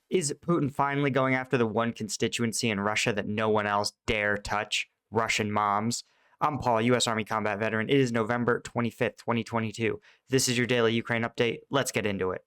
Is Putin finally going after the one constituency in Russia that no one else dare touch? Russian moms. I'm Paul, U.S. Army combat veteran. It is November 25th, 2022. This is your daily Ukraine update. Let's get into it.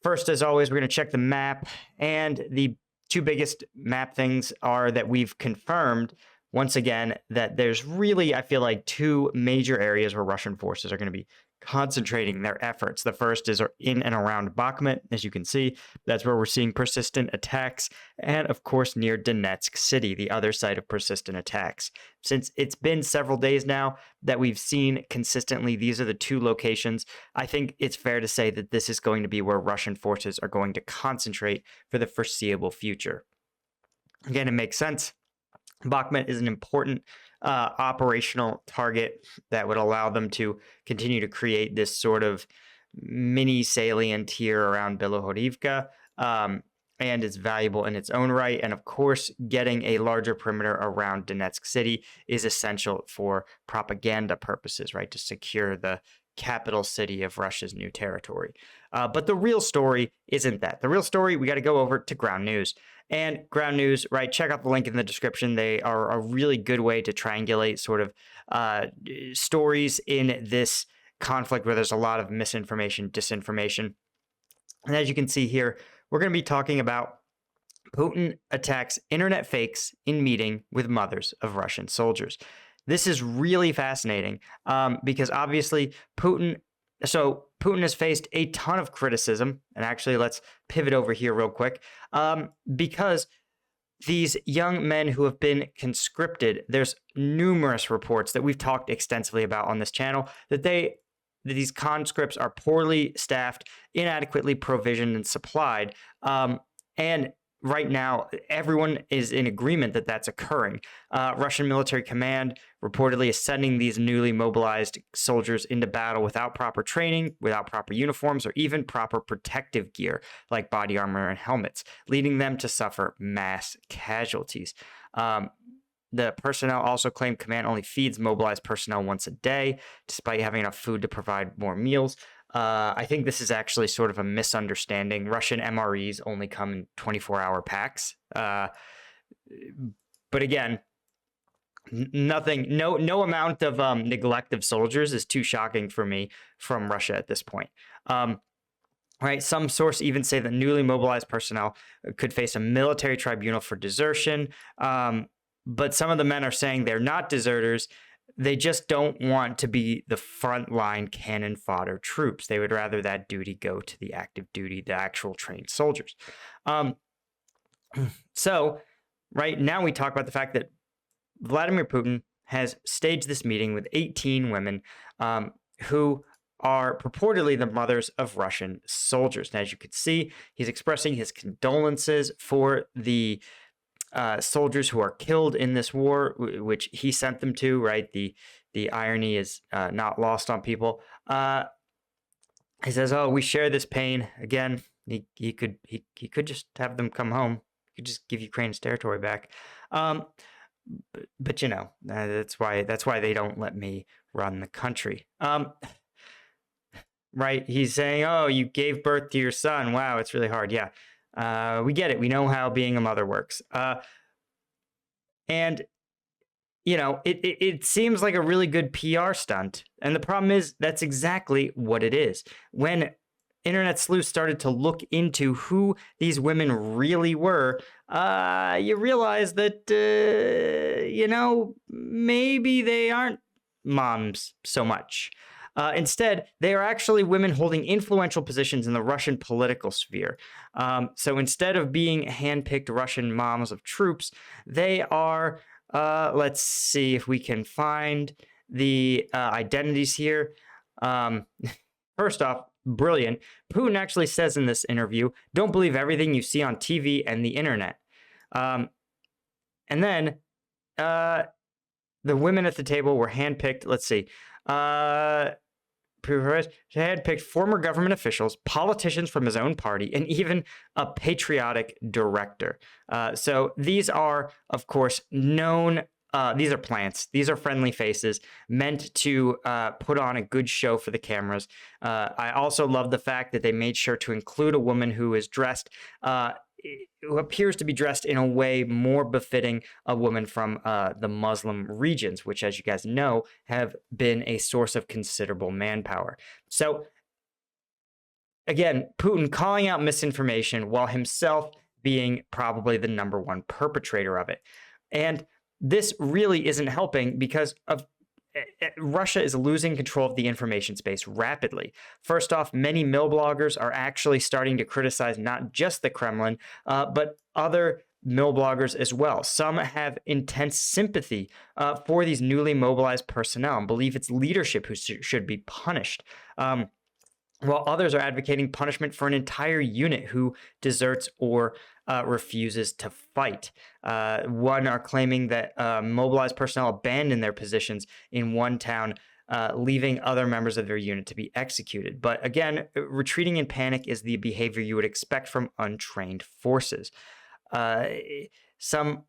First, as always, we're going to check the map, and the two biggest map things are that we've confirmed once again that there's really, I feel like, two major areas where Russian forces are going to be concentrating their efforts. The first is in and around Bakhmut, as you can see. That's where we're seeing persistent attacks, and of course near Donetsk City, the other site of persistent attacks. Since it's been several days now that we've seen consistently these are the two locations, I think it's fair to say that this is going to be where Russian forces are going to concentrate for the foreseeable future. Again, it makes sense. Bakhmut is an important operational target that would allow them to continue to create this sort of mini salient here around Bilohorivka, and is valuable in its own right. And of course, getting a larger perimeter around Donetsk City is essential for propaganda purposes, right? To secure the capital city of Russia's new territory. But the real story isn't that. The real story, we got to go over to ground news. And ground news, right, check out the link in the description. They are a really good way to triangulate sort of stories in this conflict where there's a lot of misinformation, disinformation. And as you can see here, we're going to be talking about Putin attacks internet fakes in meeting with mothers of Russian soldiers. This is really fascinating because obviously Putin has faced a ton of criticism. And actually, let's pivot over here real quick because these young men who have been conscripted, there's numerous reports that we've talked extensively about on this channel that these conscripts are poorly staffed, inadequately provisioned and supplied. And right now, everyone is in agreement that that's occurring. Russian military command reportedly is sending these newly mobilized soldiers into battle without proper training, without proper uniforms, or even proper protective gear like body armor and helmets, leading them to suffer mass casualties. The personnel also claim command only feeds mobilized personnel once a day, despite having enough food to provide more meals. I think this is actually sort of a misunderstanding. Russian MREs only come in 24-hour packs. But again, no amount of neglect of soldiers is too shocking for me from Russia at this point. Right, some sources even say that newly mobilized personnel could face a military tribunal for desertion. But some of the men are saying they're not deserters. They just don't want to be the frontline cannon fodder troops. They would rather that duty go to the active duty, the actual trained soldiers. So right now we talk about the fact that Vladimir Putin has staged this meeting with 18 women who are purportedly the mothers of Russian soldiers. And as you can see, he's expressing his condolences for the soldiers who are killed in this war, which he sent them to, right? The irony is not lost on people. He says, "Oh, we share this pain." Again, he could just have them come home. He could just give Ukraine's territory back. But you know, that's why they don't let me run the country. Right? He's saying, "Oh, you gave birth to your son. Wow, it's really hard." Yeah. We get it. We know how being a mother works. And, you know, it seems like a really good PR stunt. And the problem is that's exactly what it is. When internet sleuths started to look into who these women really were, you realize that, you know, maybe they aren't moms so much. Instead, they are actually women holding influential positions in the Russian political sphere. So instead of being handpicked Russian moms of troops, they are, let's see if we can find the identities here. First off, brilliant. Putin actually says in this interview, "Don't believe everything you see on TV and the internet." And then the women at the table were handpicked. Let's see. Had picked former government officials, politicians from his own party, and even a patriotic director. So these are, of course, known these are plants. These are friendly faces meant to put on a good show for the cameras. I also love the fact that they made sure to include a woman who is dressed, who appears to be dressed in a way more befitting a woman from the Muslim regions, which, as you guys know, have been a source of considerable manpower. So, again, Putin calling out misinformation while himself being probably the number one perpetrator of it. And this really isn't helping because of Russia is losing control of the information space rapidly. First off, many mill bloggers are actually starting to criticize not just the Kremlin, but other mill bloggers as well. Some have intense sympathy for these newly mobilized personnel and believe it's leadership who should be punished. While others are advocating punishment for an entire unit who deserts or refuses to fight. One are claiming that mobilized personnel abandoned their positions in one town, leaving other members of their unit to be executed. But again, retreating in panic is the behavior you would expect from untrained forces. So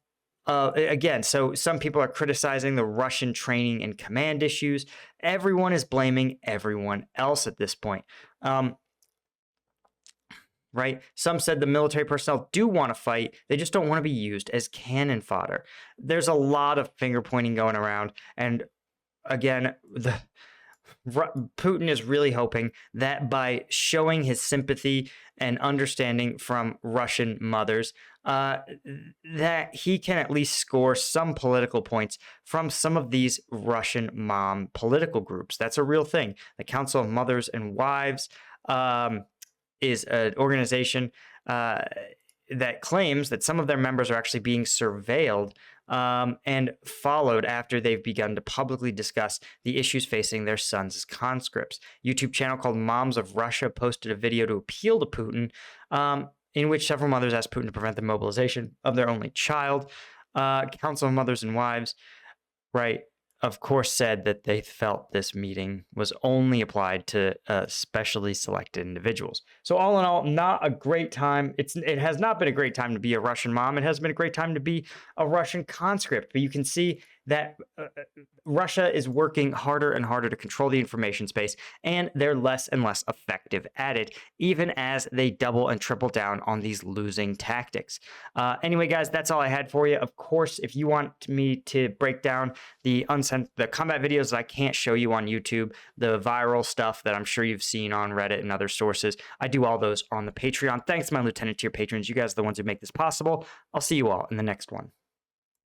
some people are criticizing the Russian training and command issues. Everyone is blaming everyone else at this point. Right? Some said the military personnel do want to fight. They just don't want to be used as cannon fodder. There's a lot of finger pointing going around. And again, Putin is really hoping that by showing his sympathy and understanding from Russian mothers, that he can at least score some political points from some of these Russian mom political groups. That's a real thing. The Council of Mothers and Wives is an organization that claims that some of their members are actually being surveilled and followed after they've begun to publicly discuss the issues facing their sons as conscripts. YouTube channel called Moms of Russia posted a video to appeal to Putin, in which several mothers asked Putin to prevent the mobilization of their only child. Council of Mothers and Wives, right, of course, said that they felt this meeting was only applied to specially selected individuals. So all in all, not a great time. It has not been a great time to be a Russian mom. It has been a great time to be a Russian conscript. But you can see that Russia is working harder and harder to control the information space, and they're less and less effective at it, even as they double and triple down on these losing tactics. Anyway, guys, that's all I had for you. Of course, if you want me to break down the combat videos that I can't show you on YouTube, the viral stuff that I'm sure you've seen on Reddit and other sources, I do all those on the Patreon. Thanks to my lieutenant tier patrons. You guys are the ones who make this possible. I'll see you all in the next one.